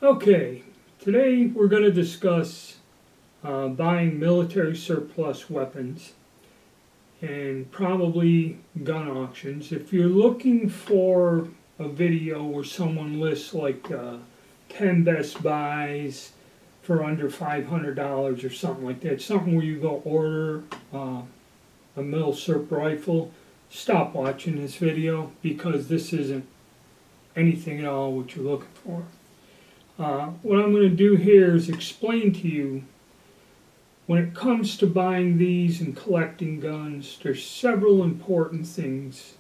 Okay, today we're going to discuss buying military surplus weapons and probably gun auctions. If you're looking for a video where someone lists like 10 best buys for under $500 or something like that, something where you go order a milsurp rifle, stop watching this video because this isn't anything at all what you're looking for. What I'm going to do here is explain to you, when it comes to buying these and collecting guns, there's several important things,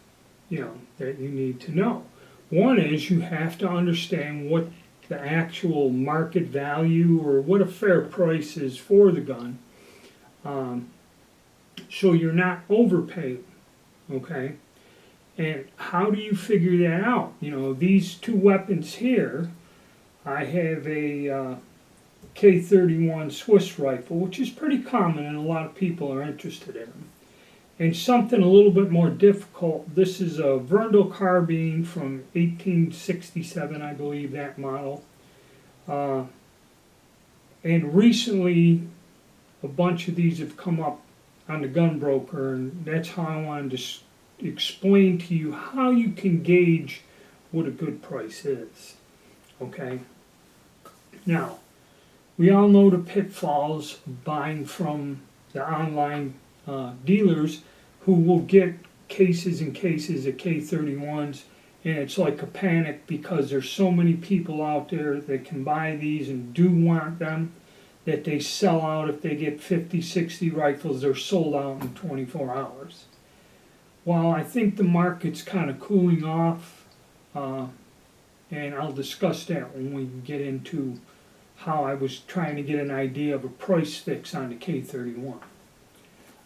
that you need to know. One is you have to understand what the actual market value or what a fair price is for the gun, so you're not overpaying, okay? And how do you figure that out? These two weapons here, I have a K31 Swiss rifle, which is pretty common and a lot of people are interested in them. And something a little bit more difficult, this is a Verndl carbine from 1867, I believe, that model. And recently, a bunch of these have come up on the gun broker, and that's how I wanted to explain to you how you can gauge what a good price is. Okay? Now, we all know the pitfalls of buying from the online dealers who will get cases and cases of K31s, and it's like a panic because there's so many people out there that can buy these and do want them that they sell out. If they get 50, 60 rifles, they're sold out in 24 hours. Well, I think the market's kind of cooling off, and I'll discuss that when we get into how I was trying to get an idea of a price fix on the K31.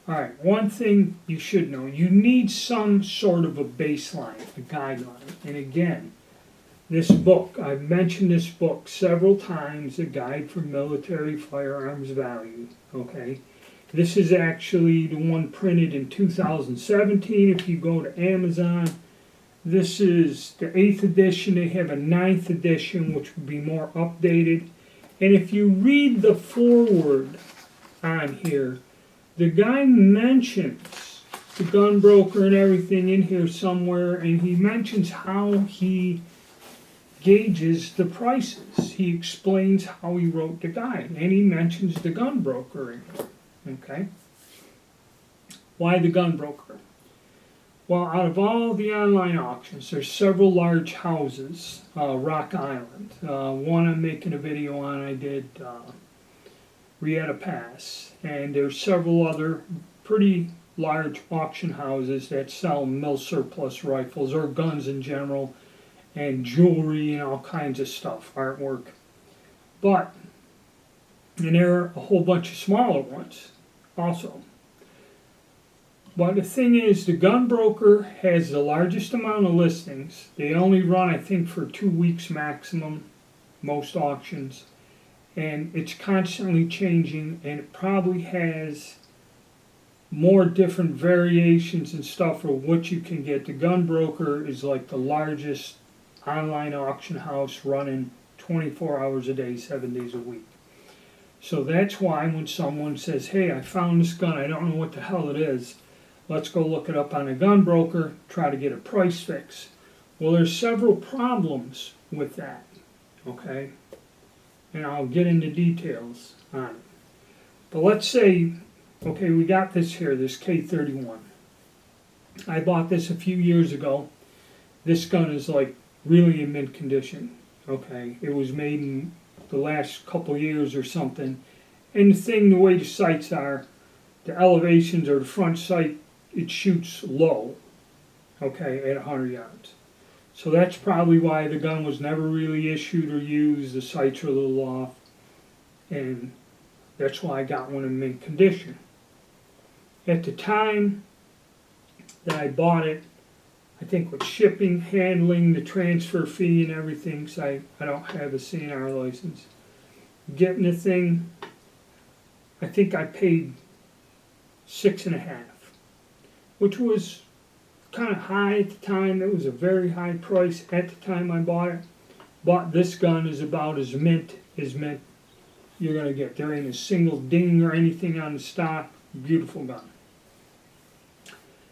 Alright, one thing you should know, you need some sort of a baseline, a guideline. And again, this book, I've mentioned this book several times, A Guide for Military Firearms Value, okay? This is actually the one printed in 2017 if you go to Amazon. This is the 8th edition. They have a 9th edition which would be more updated. And if you read the foreword on here, the guy mentions the gun broker and everything in here somewhere, and he mentions how he gauges the prices. He explains how he wrote the guide, and he mentions the gun broker in here. Okay? Why the gun broker? Well, out of all the online auctions, there's several large houses, Rock Island. One I'm making a video on, I did Rieta Pass. And there's several other pretty large auction houses that sell mil-surplus rifles or guns in general, and jewelry and all kinds of stuff, artwork. And there are a whole bunch of smaller ones also. But the thing is, the gun broker has the largest amount of listings. They only run, I think, for 2 weeks maximum, most auctions. And it's constantly changing, and it probably has more different variations and stuff for what you can get. The gun broker is like the largest online auction house running 24 hours a day, 7 days a week. So that's why when someone says, hey, I found this gun, I don't know what the hell it is, let's go look it up on a gun broker, try to get a price fix. Well, there's several problems with that, okay? And I'll get into details on it. But let's say, okay, we got this here, this K31. I bought this a few years ago. This gun is like really in mint condition, okay? It was made in the last couple years or something. And the way the sights are, the elevations or the front sight, it shoots low, okay, at 100 yards. So that's probably why the gun was never really issued or used. The sights are a little off, and that's why I got one in mint condition. At the time that I bought it, I think with shipping, handling, the transfer fee and everything, so I don't have a CNR license, getting the thing, I think I paid $6.50, which was kind of high at the time. It was a very high price at the time I bought it. but this gun is about as mint you're going to get. There ain't a single ding or anything on the stock. Beautiful gun.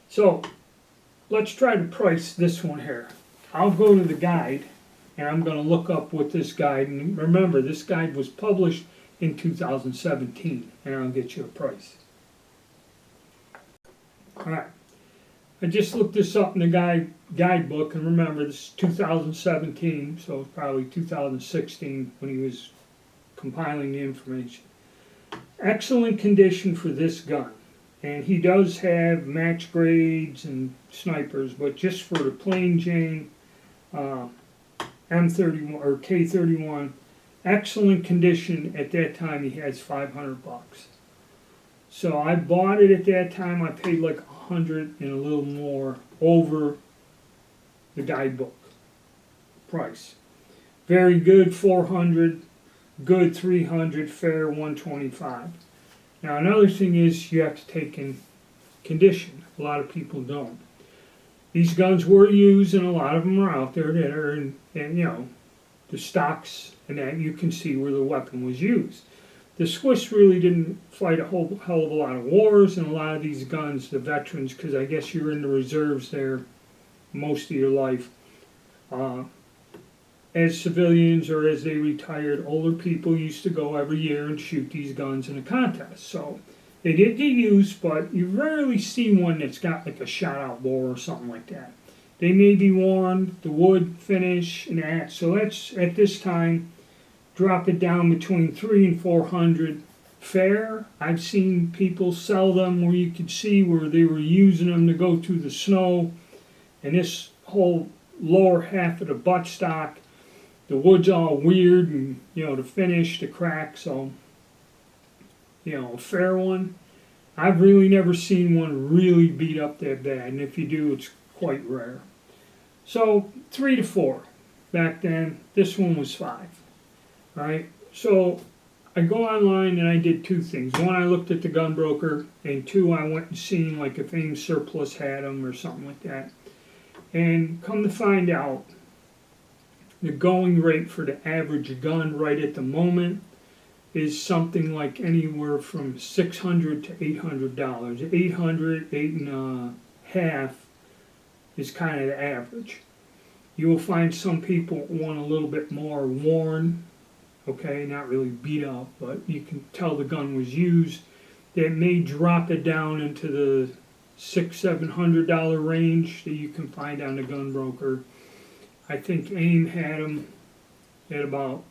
So let's try to price this one here. I'll go to the guide and I'm going to look up with this guide. And remember, this guide was published in 2017, and I'll get you a price. Alright, I just looked this up in the guidebook, and remember, this is 2017, so it's probably 2016 when he was compiling the information. Excellent condition for this gun, and he does have match grades and snipers, but just for the plain Jane M31 or K31, excellent condition. At that time he has $500. So I bought it at that time. I paid like $100 and a little more over the guidebook price. Very good, $400, good, $300, fair, $125. Now another thing is you have to take in condition. A lot of people don't. These guns were used, and a lot of them are out there that are in, and you know, the stocks and that you can see where the weapon was used. The Swiss really didn't fight a whole hell of a lot of wars, and a lot of these guns, the veterans, because I guess you're in the reserves there most of your life, as civilians or as they retired, older people used to go every year and shoot these guns in a contest. So they did get used, but you rarely see one that's got like a shot-out bore or something like that. They may be worn, the wood finish, and that. So let's, at this time, drop it down between $300 and $400 fair. I've seen people sell them where you could see where they were using them to go through the snow, and this whole lower half of the buttstock, the wood's all weird, and you know, the finish, the crack. So you know, a fair one, I've really never seen one really beat up that bad, and if you do, it's quite rare. So 3 to 4 back then. This one was 5. Right? So I go online and I did two things. One, I looked at the gun broker, and two, I went and seen like if Aim Surplus had them or something like that. And come to find out, the going rate for the average gun right at the moment is something like anywhere from $600 to $800. $800, $8.50 is kind of the average. You will find some people want a little bit more worn. Okay, not really beat up, but you can tell the gun was used. That may drop it down into the $600-700 range that you can find on the gun broker. I think AIM had them at about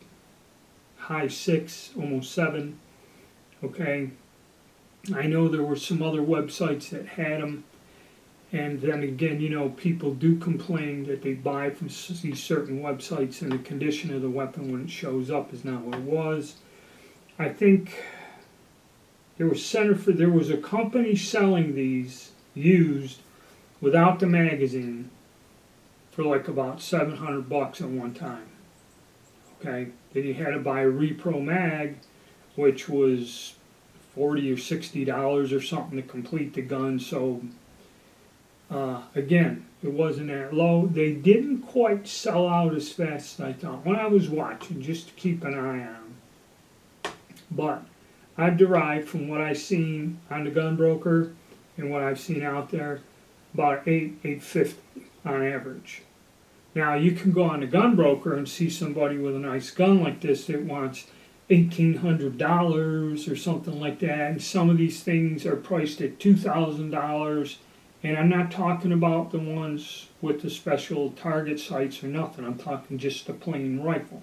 high 6, almost 7. Okay, I know there were some other websites that had them, and then again, you know, people do complain that they buy from these certain websites and the condition of the weapon when it shows up is not what it was. I think there was a company selling these used without the magazine for like about $700 at one time. Okay, then you had to buy a repro mag, which was $40 or $60 or something to complete the gun. So again, it wasn't that low. They didn't quite sell out as fast as I thought when I was watching, just to keep an eye on them. But I've derived from what I've seen on the gun broker and what I've seen out there, about $850 on average. Now you can go on the gun broker and see somebody with a nice gun like this that wants $1,800 or something like that, and some of these things are priced at $2,000. And I'm not talking about the ones with the special target sights or nothing. I'm talking just a plain rifle.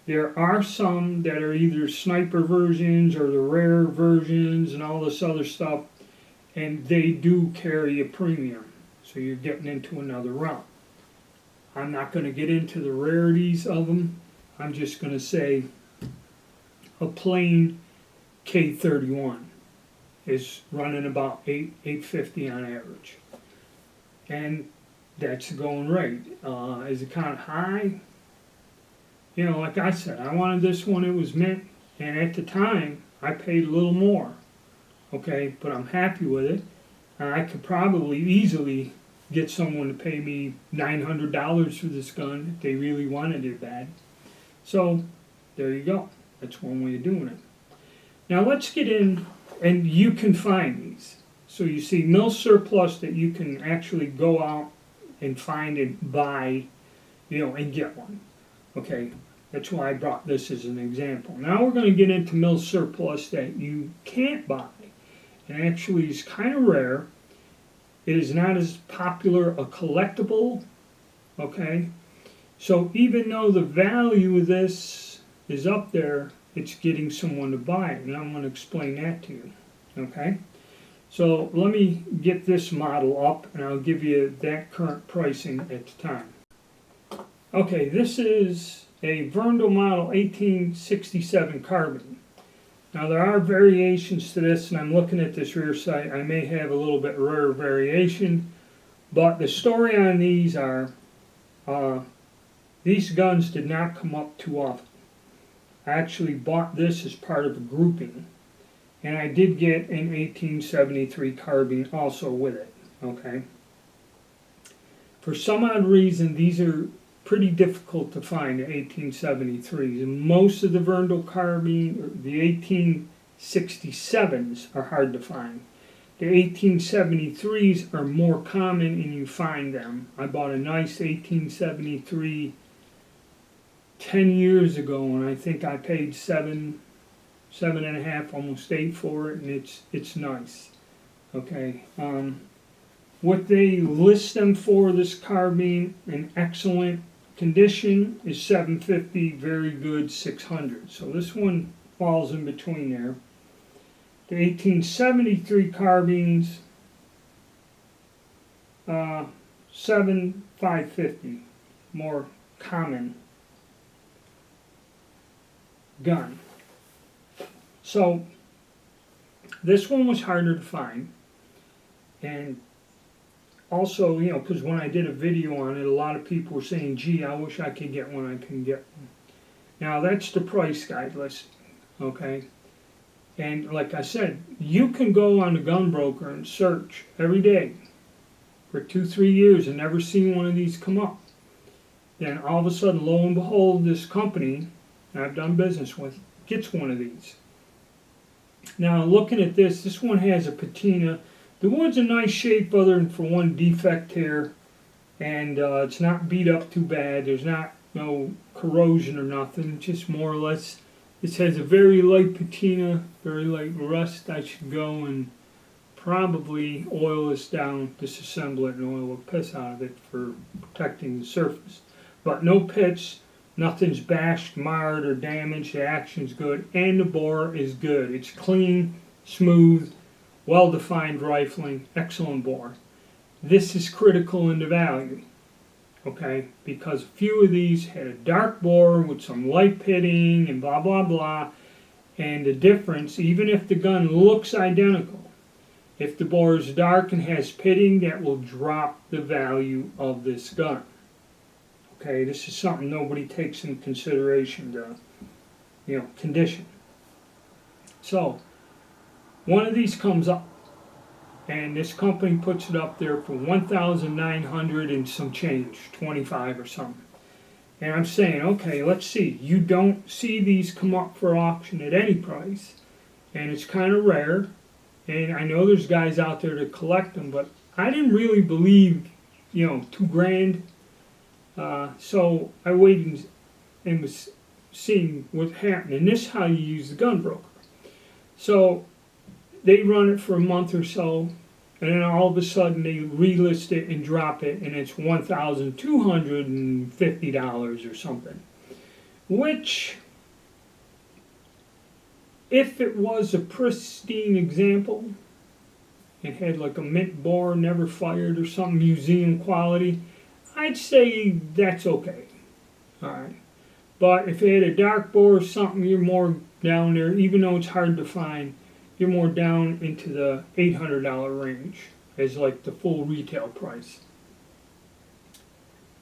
There are some that are either sniper versions or the rare versions and all this other stuff, and they do carry a premium. So you're getting into another realm. I'm not going to get into the rarities of them. I'm just going to say a plain K31 is running about $850 on average, and that's the going rate. Is it kind of high? You know, like I said, I wanted this one. It was mint, and at the time I paid a little more. Okay, but I'm happy with it. I could probably easily get someone to pay me $900 for this gun if they really wanted it bad. So there you go. That's one way of doing it. Now let's get in, and you can find these. So you see mill surplus that you can actually go out and find and buy, and get one. Okay, that's why I brought this as an example. Now we're going to get into mill surplus that you can't buy, and actually is kind of rare. It is not as popular a collectible, okay? So even though the value of this is up there, it's getting someone to buy it, and I'm going to explain that to you, okay? So let me get this model up, and I'll give you that current pricing at the time. Okay, this is a Verndl model 1867 carbine. Now there are variations to this, and I'm looking at this rear sight. I may have a little bit rare variation, but the story on these are, these guns did not come up too often. I actually bought this as part of a grouping, and I did get an 1873 carbine also with it, okay? For some odd reason, these are pretty difficult to find, the 1873s. And most of the Verndl carbine, the 1867s, are hard to find. The 1873s are more common, and you find them. I bought a nice 1873 10 years ago, and I think I paid seven and a half, almost $8 for it, and it's nice. Okay. What they list them for, this carbine, in excellent condition, is $750, very good $600. So this one falls in between there. The 1873 carbines, $550, more common gun. So this one was harder to find, and also, because when I did a video on it, a lot of people were saying, gee, I wish I could get one, I couldn't get one. Now that's the price guide list, okay? And like I said, you can go on the gun broker and search every day for 2-3 years and never seen one of these come up. Then all of a sudden, lo and behold, this company I've done business with gets one of these. Now looking at this one has a patina. The wood's in nice shape other than for one defect here, and it's not beat up too bad. There's no corrosion or nothing, just more or less. This has a very light patina, very light rust. I should go and probably oil this down, disassemble it, and oil the piss out of it for protecting the surface. But no pits, nothing's bashed, marred, or damaged. The action's good, and the bore is good. It's clean, smooth, well-defined rifling, excellent bore. This is critical in the value, okay, because a few of these had a dark bore with some light pitting and blah, blah, blah, and the difference, even if the gun looks identical, if the bore is dark and has pitting, that will drop the value of this gun. Okay, this is something nobody takes in consideration, condition. So, one of these comes up, and this company puts it up there for $1,900 and some change, 25 or something. And I'm saying, okay, let's see. You don't see these come up for auction at any price, and it's kind of rare. And I know there's guys out there that collect them, but I didn't really believe, $2,000. So I waited and was seeing what happened. And this is how you use the gun broker. So they run it for a month or so, and then all of a sudden they relist it and drop it, and it's $1,250 or something. Which, if it was a pristine example, it had like a mint bore, never fired or something, museum quality, I'd say that's okay. Alright. But if it had a dark bore or something, you're more down there, even though it's hard to find, you're more down into the $800 range as like the full retail price.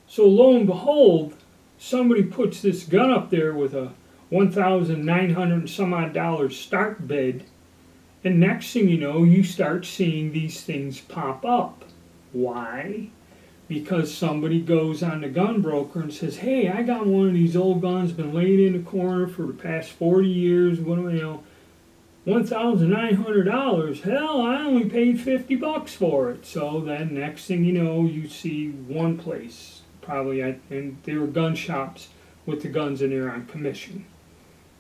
So lo and behold, somebody puts this gun up there with a $1,900 and some odd start bid, and next thing you know, you start seeing these things pop up. Why? because somebody goes on the gun broker and says, hey, I got one of these old guns, been laying in the corner for the past 40 years, what do I know, $1,900, hell, I only paid $50 for it. So then next thing you know, you see one place, probably, and they were gun shops with the guns in there on commission.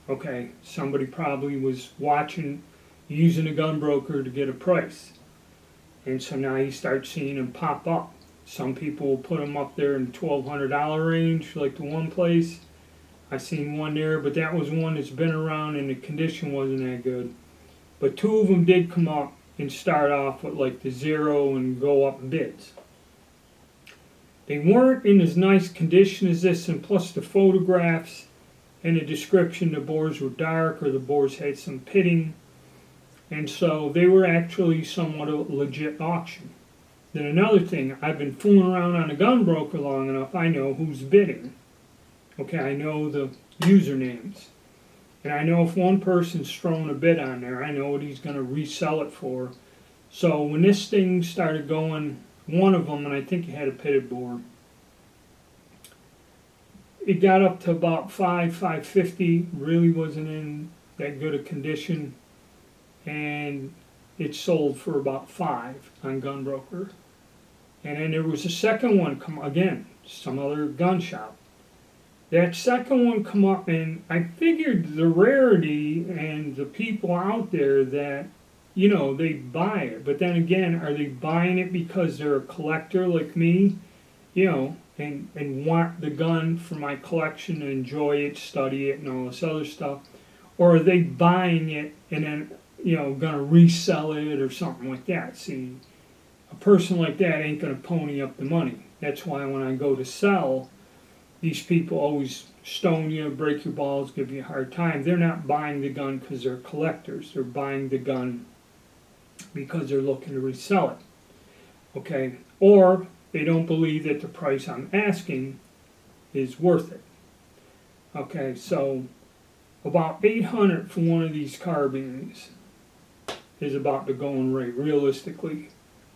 Okay, somebody probably was watching, using a gun broker to get a price. And so now you start seeing them pop up. Some people will put them up there in the $1,200 range, like the one place. I seen one there, but that was one that's been around and the condition wasn't that good. But two of them did come up and start off with like the 0 and go up bids. They weren't in as nice condition as this, and plus the photographs and the description, the bores were dark or the bores had some pitting. And so they were actually somewhat a legit auction. Then another thing, I've been fooling around on a gun broker long enough, I know who's bidding. Okay, I know the usernames. And I know if one person's thrown a bid on there, I know what he's going to resell it for. So when this thing started going, one of them, and I think it had a pitted bore, it got up to about $550, really wasn't in that good a condition. And it sold for about $5 on Gunbroker. And then there was a second one come again, some other gun shop. That second one come up, and I figured the rarity and the people out there that, you know, they buy it. But then again, are they buying it because they're a collector like me, you know, and want the gun for my collection and enjoy it, study it, and all this other stuff? Or are they buying it and then, you know, going to resell it or something like that? See, a person like that ain't going to pony up the money. That's why when I go to sell, these people always stone you, break your balls, give you a hard time. They're not buying the gun because they're collectors. They're buying the gun because they're looking to resell it. Okay? Or they don't believe that the price I'm asking is worth it. Okay, so about $800 for one of these carbines is about the going rate, realistically.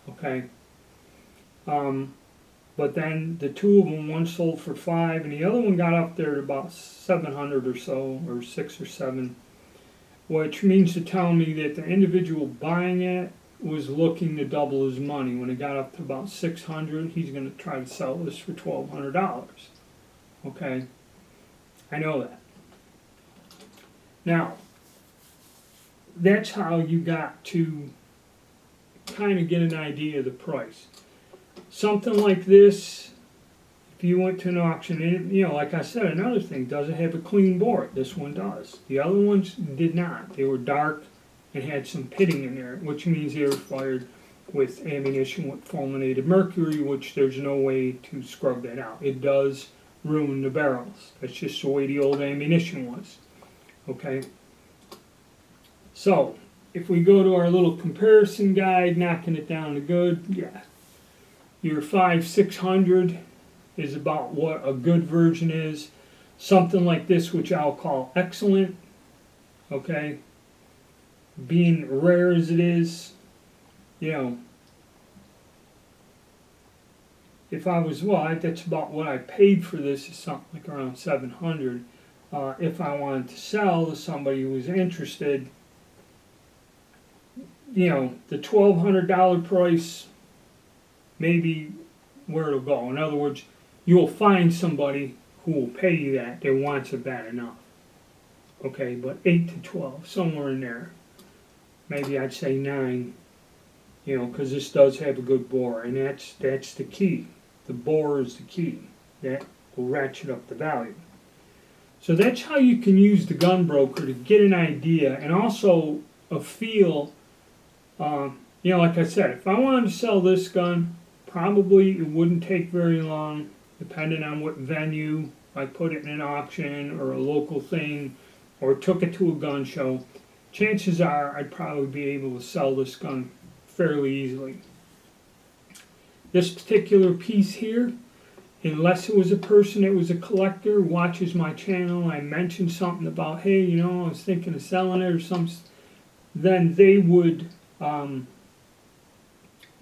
Okay? But then the two of them, one sold for $5, and the other one got up there to about $700 or so, or $6 or $7, which means to tell me that the individual buying it was looking to double his money. When it got up to about $600, he's going to try to sell this for $1,200. Okay? I know that. Now, that's how you got to kind of get an idea of the price. Something like this, if you went to an auction, and, you know, like I said, another thing, does it have a clean bore? This one does. The other ones did not. They were dark and had some pitting in there, which means they were fired with ammunition with fulminated mercury, which there's no way to scrub that out. It does ruin the barrels. That's just the way the old ammunition was. Okay? So, if we go to our little comparison guide, knocking it down to good, yeah. Your 5-600 is about what a good version is. Something like this, which I'll call excellent, okay? Being rare as it is, you know, if I was, well, that's about what I paid for this, is something like around $700. If I wanted to sell to somebody who was interested, you know, the $1,200 price, maybe where it'll go. In other words, you'll find somebody who will pay you that wants it bad enough. Okay, but 8 to 12, somewhere in there. Maybe I'd say 9, you know, because this does have a good bore, and that's the key. The bore is the key. That will ratchet up the value. So that's how you can use the gun broker to get an idea and also a feel. You know, like I said, if I wanted to sell this gun, probably it wouldn't take very long, depending on what venue. I put it in an auction or a local thing, or took it to a gun show. Chances are I'd probably be able to sell this gun fairly easily. This particular piece here, unless it was a person that was a collector, watches my channel, I mentioned something about, hey, you know, I was thinking of selling it or something, then they would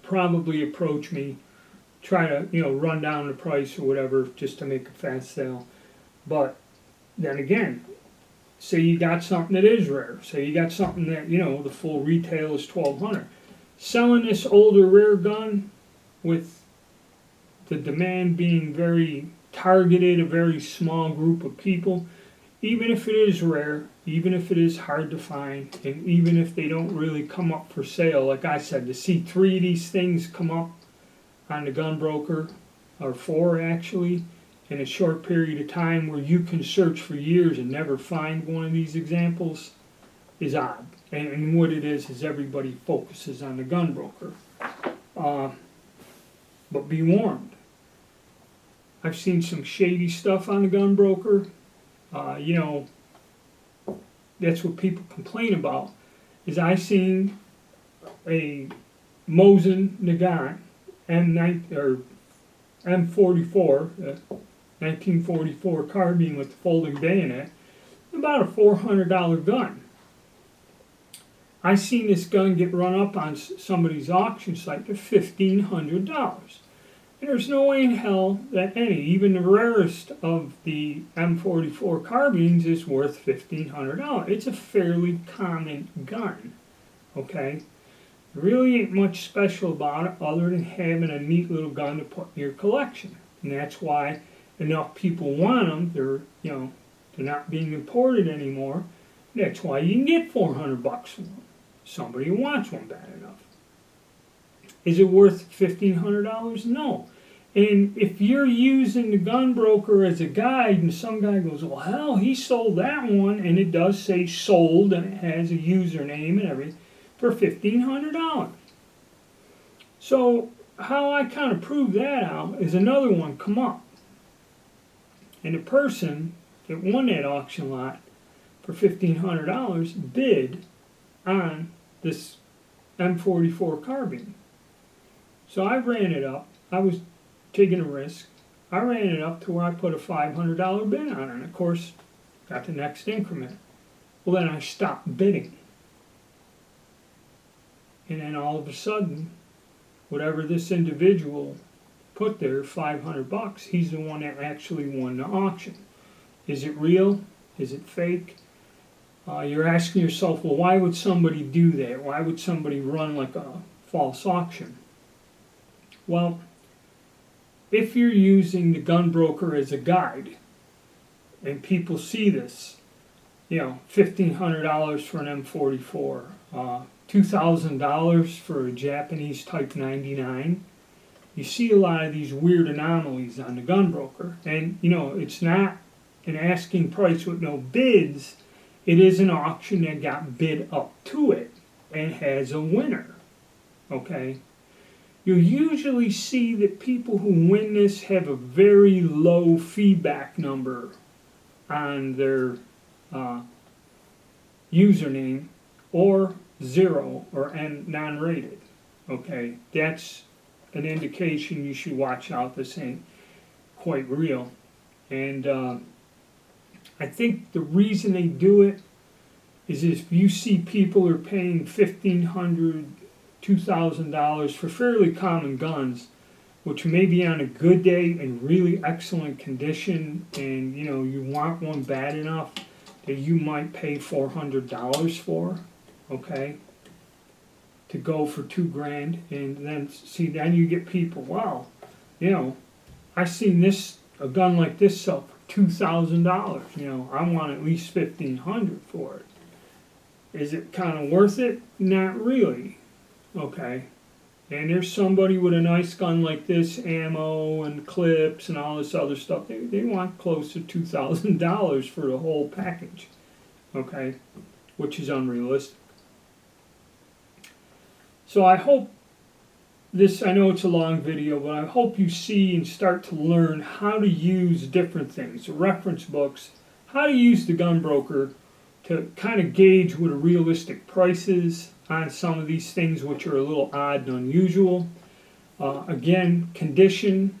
probably approach me try to, run down the price or whatever just to make a fast sale. But then again, say you got something that is rare. Say you got something that, the full retail is $1,200. Selling this older rare gun with the demand being very targeted, a very small group of people, even if it is rare, even if it is hard to find, and even if they don't really come up for sale, like I said, to see 3 of these things come up on the gun broker, or 4 actually, in a short period of time where you can search for years and never find one of these examples, is odd. And what it is everybody focuses on the gun broker. But be warned. I've seen some shady stuff on the gun broker. That's what people complain about. Is I seen a Mosin Nagant M44, 1944 carbine with the folding bayonet, about a $400 gun. I seen this gun get run up on somebody's auction site for $1,500. And there's no way in hell that even the rarest of the M44 carbines is worth $1,500. It's a fairly common gun, okay? There really ain't much special about it other than having a neat little gun to put in your collection. And that's why enough people want them. They're not being imported anymore. That's why you can get $400 for them. Somebody wants one bad enough. Is it worth $1,500? No. And if you're using the gun broker as a guide and some guy goes, well, hell, he sold that one, and it does say sold and it has a username and everything, for $1,500. So how I kind of prove that out is another one come up. And the person that won that auction lot for $1,500 bid on this M44 carbine. So I ran it up. I was taking a risk. I ran it up to where I put a $500 bid on it, and of course got the next increment. Well, then I stopped bidding. And then all of a sudden, whatever this individual put there, $500, he's the one that actually won the auction. Is it real? Is it fake? You're asking yourself, well, why would somebody do that? Why would somebody run like a false auction? Well, if you're using the gun broker as a guide, and people see this, $1,500 for an M44, $2,000 for a Japanese Type 99, you see a lot of these weird anomalies on the gun broker. And, it's not an asking price with no bids. It is an auction that got bid up to it and has a winner, okay? You'll usually see that people who win this have a very low feedback number on their username, or 0 or non-rated, okay? That's an indication you should watch out. This ain't quite real. And I think the reason they do it is if you see people are paying $1,500, $2,000 for fairly common guns, which may be on a good day in really excellent condition, and you want one bad enough that you might pay $400 for, okay, to go for $2,000, and then you get people, wow, I seen a gun like this sell for $2,000. I want at least $1,500 for it. Is it kind of worth it? Not really. Okay. And there's somebody with a nice gun like this, ammo and clips and all this other stuff. They want close to $2,000 for the whole package. Okay. Which is unrealistic. So I hope I know it's a long video, but I hope you see and start to learn how to use different things, reference books, how to use the gun broker to kind of gauge what a realistic price is on some of these things which are a little odd and unusual. Again, condition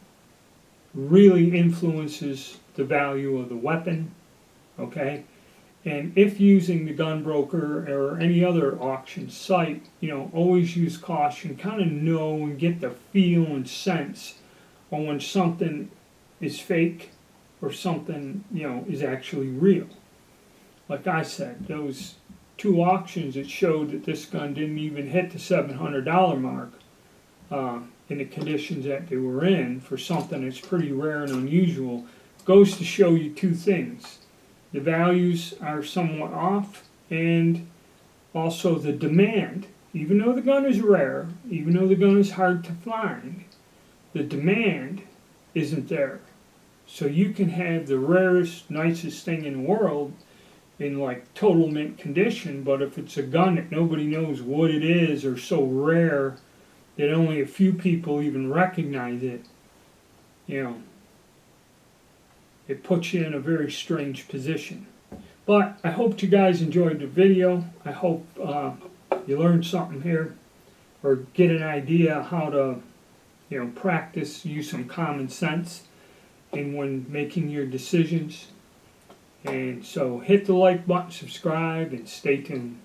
really influences the value of the weapon, okay? And if using the gun broker or any other auction site, always use caution, kind of know and get the feel and sense on when something is fake or something, is actually real. Like I said, those 2 auctions that showed that this gun didn't even hit the $700 mark in the conditions that they were in for something that's pretty rare and unusual, goes to show you 2 things. The values are somewhat off, and also the demand. Even though the gun is rare, even though the gun is hard to find, the demand isn't there. So you can have the rarest, nicest thing in the world in like total mint condition, but if it's a gun that nobody knows what it is or so rare that only a few people even recognize it, it puts you in a very strange position. But I hope you guys enjoyed the video. I hope you learned something here, or get an idea how to, practice, use some common sense in when making your decisions. And so hit the like button, subscribe, and stay tuned.